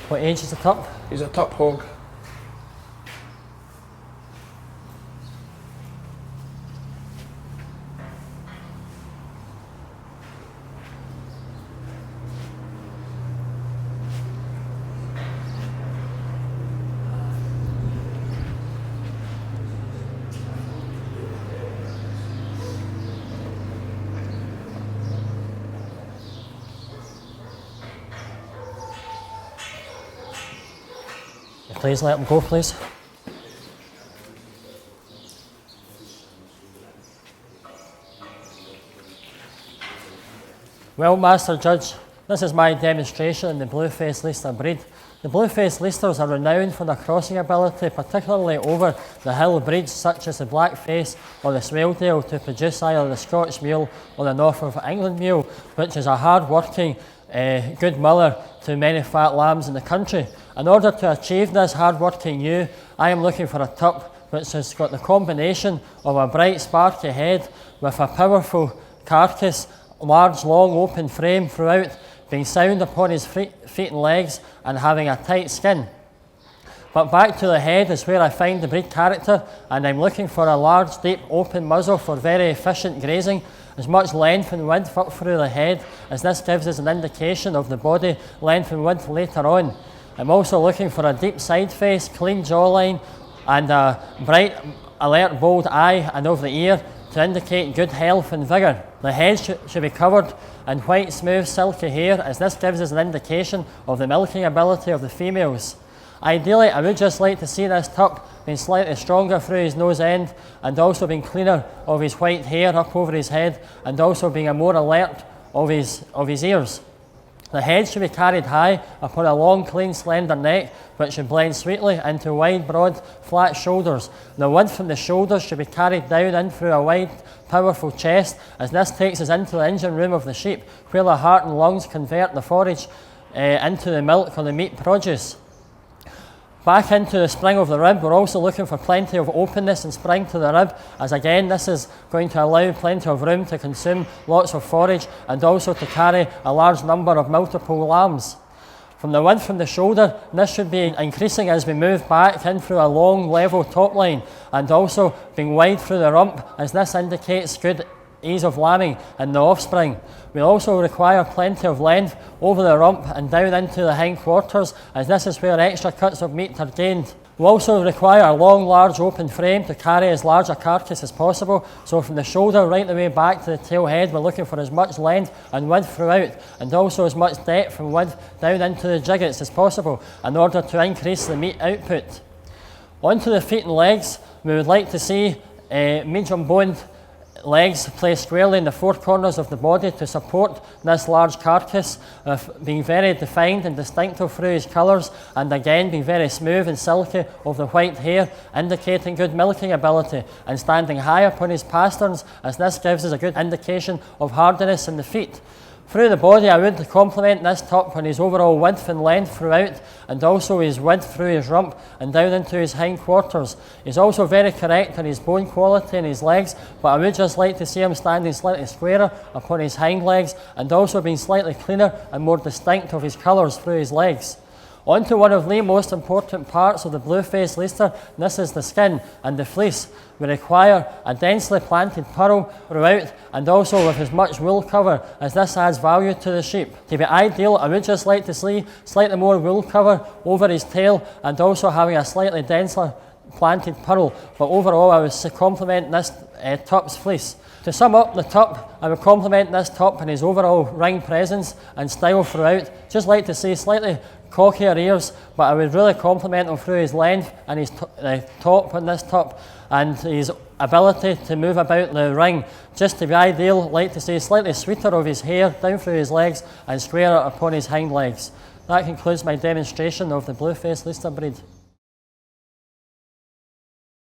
What age is the tup? He's a tup hog. Please let him go, please. Well, Master Judge, this is my demonstration in the Blue-faced Leicester breed. The Blue-faced Leicesters are renowned for their crossing ability, particularly over the hill breeds such as the Blackface or the Swaledale, to produce either the Scotch Mule or the North of England Mule, which is a hard-working, good mother to many fat lambs in the country. In order to achieve this hard-working ewe, I am looking for a tup which has got the combination of a bright, sparky head with a powerful carcass, large, long, open frame throughout, being sound upon his feet and legs, and having a tight skin. But back to the head is where I find the breed character, and I'm looking for a large, deep, open muzzle for very efficient grazing, as much length and width up through the head, as this gives us an indication of the body length and width later on. I'm also looking for a deep side face, clean jawline, and a bright, alert, bold eye and over the ear to indicate good health and vigour. The head should be covered in white, smooth, silky hair, as this gives us an indication of the milking ability of the females. Ideally, I would just like to see this tup being slightly stronger through his nose end, and also being cleaner of his white hair up over his head, and also being a more alert of his ears. The head should be carried high upon a long, clean, slender neck, which should blend sweetly into wide, broad, flat shoulders. The width from the shoulders should be carried down in through a wide, powerful chest, as this takes us into the engine room of the sheep, where the heart and lungs convert the forage into the milk or the meat produce. Back into the spring of the rib, we're also looking for plenty of openness and spring to the rib, as again this is going to allow plenty of room to consume lots of forage and also to carry a large number of multiple lambs. From the width from the shoulder, this should be increasing as we move back in through a long level top line, and also being wide through the rump, as this indicates good ease of lambing in the offspring. We also require plenty of length over the rump and down into the hindquarters, as this is where extra cuts of meat are gained. We also require a long, large, open frame to carry as large a carcass as possible. So from the shoulder right the way back to the tail head, we're looking for as much length and width throughout, and also as much depth and width down into the gigots as possible in order to increase the meat output. Onto the feet and legs, we would like to see medium boned legs placed squarely in the four corners of the body to support this large carcass, being very defined and distinctive through his colours, and again being very smooth and silky of the white hair, indicating good milking ability, and standing high upon his pasterns, as this gives us a good indication of hardiness in the feet. Through the body, I would compliment this tup on his overall width and length throughout, and also his width through his rump and down into his hindquarters. He's also very correct on his bone quality in his legs, but I would just like to see him standing slightly squarer upon his hind legs, and also being slightly cleaner and more distinct of his colours through his legs. On to one of the most important parts of the Blue-faced Leicester, and this is the skin and the fleece. We require a densely planted pearl throughout, and also with as much wool cover, as this adds value to the sheep. To be ideal, I would just like to see slightly more wool cover over his tail, and also having a slightly denser planted pearl, but overall I would compliment this tup's fleece. To sum up the tup, I would compliment this tup in his overall ring presence and style throughout. Just like to see slightly cockier ears, but I would really compliment him through his length and his top on this tup, and his ability to move about the ring. Just to be ideal, like to see slightly sweeter of his hair down through his legs and squarer upon his hind legs. That concludes my demonstration of the Blue-faced Leicester breed.